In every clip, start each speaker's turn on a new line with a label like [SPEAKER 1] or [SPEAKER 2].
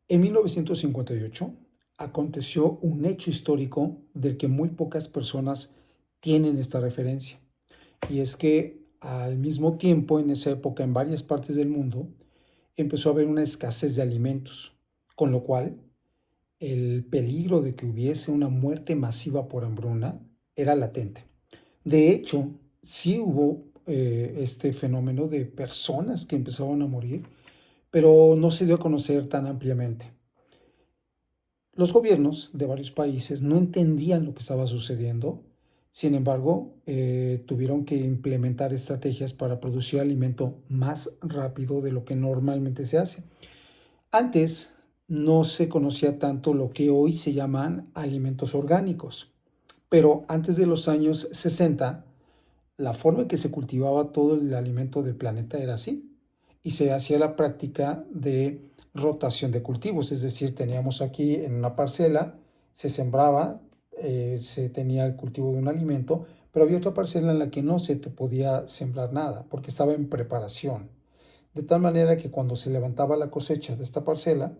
[SPEAKER 1] En 1958 aconteció un hecho histórico del que muy pocas personas tienen esta referencia. Y es que al mismo tiempo, en esa época, en varias partes del mundo, empezó a haber una escasez de alimentos, con lo cual el peligro de que hubiese una muerte masiva por hambruna era latente. De hecho, sí hubo este fenómeno de personas que empezaban a morir, pero no se dio a conocer tan ampliamente. Los gobiernos de varios países no entendían lo que estaba sucediendo, sin embargo, tuvieron que implementar estrategias para producir alimento más rápido de lo que normalmente se hace. Antes no se conocía tanto lo que hoy se llaman alimentos orgánicos, pero antes de los años 60, la forma en que se cultivaba todo el alimento del planeta era así, y se hacía la práctica de rotación de cultivos, es decir, teníamos aquí en una parcela, se sembraba, se tenía el cultivo de un alimento, pero había otra parcela en la que no se te podía sembrar nada, porque estaba en preparación. De tal manera que cuando se levantaba la cosecha de esta parcela,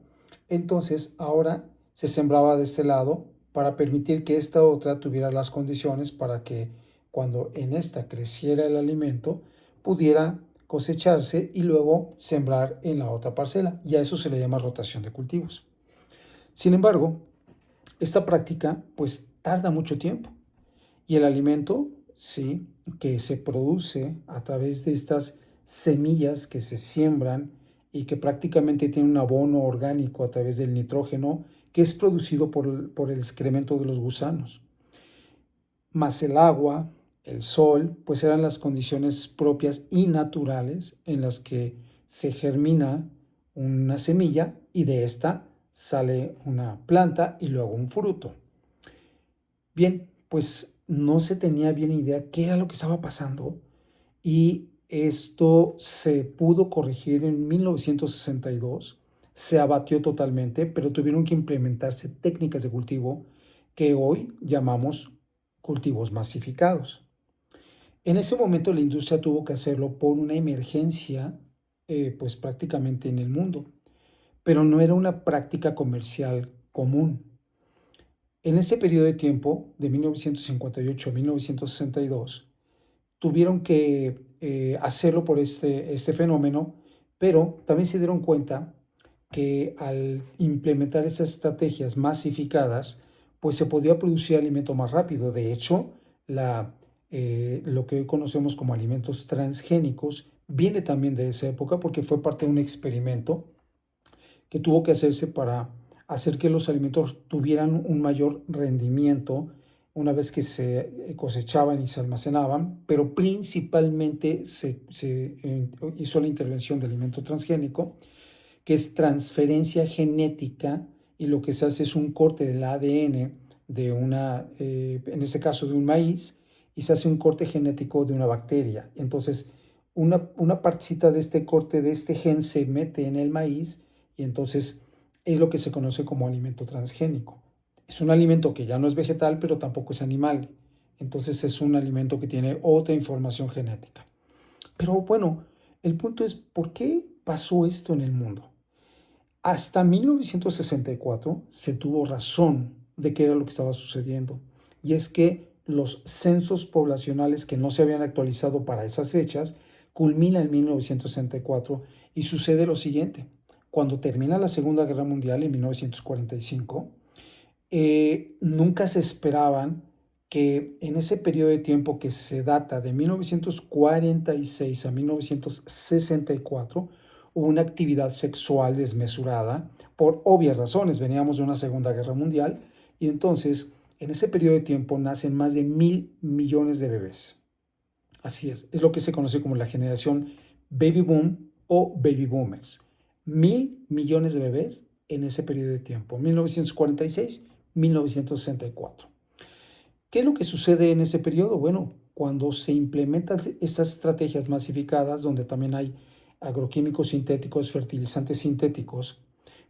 [SPEAKER 1] entonces ahora se sembraba de este lado para permitir que esta otra tuviera las condiciones para que cuando en esta creciera el alimento pudiera cosecharse y luego sembrar en la otra parcela. Y a eso se le llama rotación de cultivos. Sin embargo, esta práctica pues tarda mucho tiempo y el alimento, sí, que se produce a través de estas semillas que se siembran y que prácticamente tienen un abono orgánico a través del nitrógeno que es producido por el excremento de los gusanos, más el agua, el sol, pues eran las condiciones propias y naturales en las que se germina una semilla y de esta sale una planta y luego un fruto. Bien, pues no se tenía bien idea qué era lo que estaba pasando y esto se pudo corregir en 1962, se abatió totalmente, pero tuvieron que implementarse técnicas de cultivo que hoy llamamos cultivos masificados. En ese momento la industria tuvo que hacerlo por una emergencia, pues prácticamente en el mundo, pero no era una práctica comercial común. En ese periodo de tiempo, de 1958 a 1962, tuvieron que hacerlo por este fenómeno, pero también se dieron cuenta que al implementar esas estrategias masificadas, pues se podía producir alimento más rápido. De hecho, lo que hoy conocemos como alimentos transgénicos viene también de esa época porque fue parte de un experimento que tuvo que hacerse para hacer que los alimentos tuvieran un mayor rendimiento una vez que se cosechaban y se almacenaban, pero principalmente se hizo la intervención de alimento transgénico, que es transferencia genética, y lo que se hace es un corte del ADN de en este caso de un maíz, y se hace un corte genético de una bacteria. Entonces, una partecita de este corte de este gen se mete en el maíz y entonces es lo que se conoce como alimento transgénico. Es un alimento que ya no es vegetal, pero tampoco es animal. Entonces es un alimento que tiene otra información genética. Pero bueno, el punto es, ¿por qué pasó esto en el mundo? Hasta 1964 se tuvo razón de qué era lo que estaba sucediendo. Y es que los censos poblacionales que no se habían actualizado para esas fechas culminan en 1964 y sucede lo siguiente. Cuando termina la Segunda Guerra Mundial en 1945, nunca se esperaban que en ese periodo de tiempo que se data de 1946 a 1964 hubo una actividad sexual desmesurada por obvias razones. Veníamos de una Segunda Guerra Mundial y entonces en ese periodo de tiempo nacen más de 1.000 millones de bebés. Así es lo que se conoce como la generación baby boom o baby boomers. 1.000 millones de bebés en ese periodo de tiempo, 1946-1964. ¿Qué es lo que sucede en ese periodo? Bueno, cuando se implementan estas estrategias masificadas, donde también hay agroquímicos sintéticos, fertilizantes sintéticos,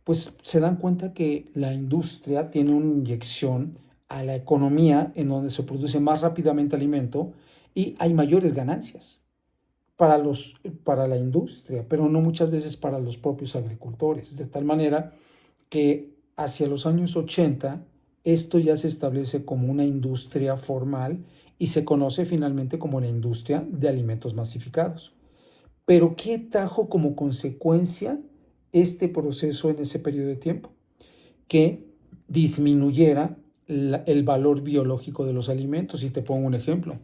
[SPEAKER 1] pues se dan cuenta que la industria tiene una inyección a la economía en donde se produce más rápidamente alimento y hay mayores ganancias para la industria, pero no muchas veces para los propios agricultores, de tal manera que hacia los años 80 esto ya se establece como una industria formal y se conoce finalmente como la industria de alimentos masificados. Pero ¿qué trajo como consecuencia este proceso en ese periodo de tiempo? Que disminuyera el valor biológico de los alimentos. Y te pongo un ejemplo.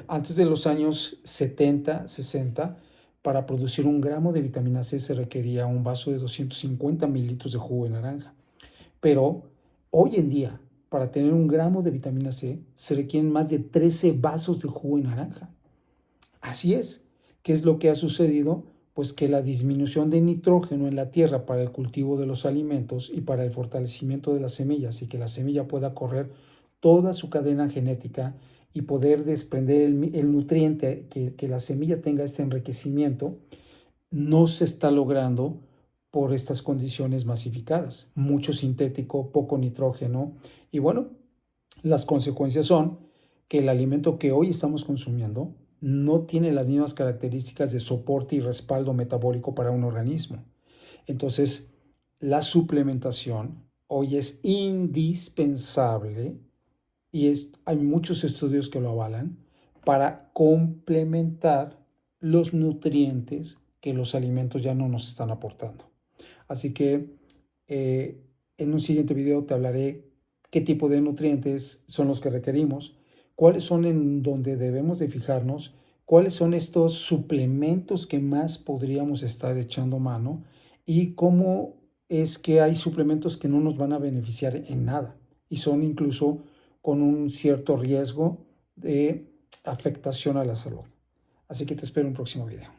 [SPEAKER 1] Antes de los años 70, 60, para producir 1 gramo de vitamina C se requería un vaso de 250 mililitros de jugo de naranja. Pero hoy en día, para tener 1 gramo de vitamina C, se requieren más de 13 vasos de jugo de naranja. Así es. ¿Qué es lo que ha sucedido? Pues que la disminución de nitrógeno en la tierra para el cultivo de los alimentos y para el fortalecimiento de las semillas y que la semilla pueda correr toda su cadena genética y poder desprender el nutriente, que la semilla tenga este enriquecimiento, no se está logrando por estas condiciones masificadas. Mucho sintético, poco nitrógeno y bueno, las consecuencias son que el alimento que hoy estamos consumiendo no tiene las mismas características de soporte y respaldo metabólico para un organismo. Entonces, la suplementación hoy es indispensable y hay muchos estudios que lo avalan para complementar los nutrientes que los alimentos ya no nos están aportando. Así que en un siguiente video te hablaré qué tipo de nutrientes son los que requerimos, cuáles son en donde debemos de fijarnos, cuáles son estos suplementos que más podríamos estar echando mano y cómo es que hay suplementos que no nos van a beneficiar en nada y son incluso con un cierto riesgo de afectación a la salud. Así que te espero en un próximo video.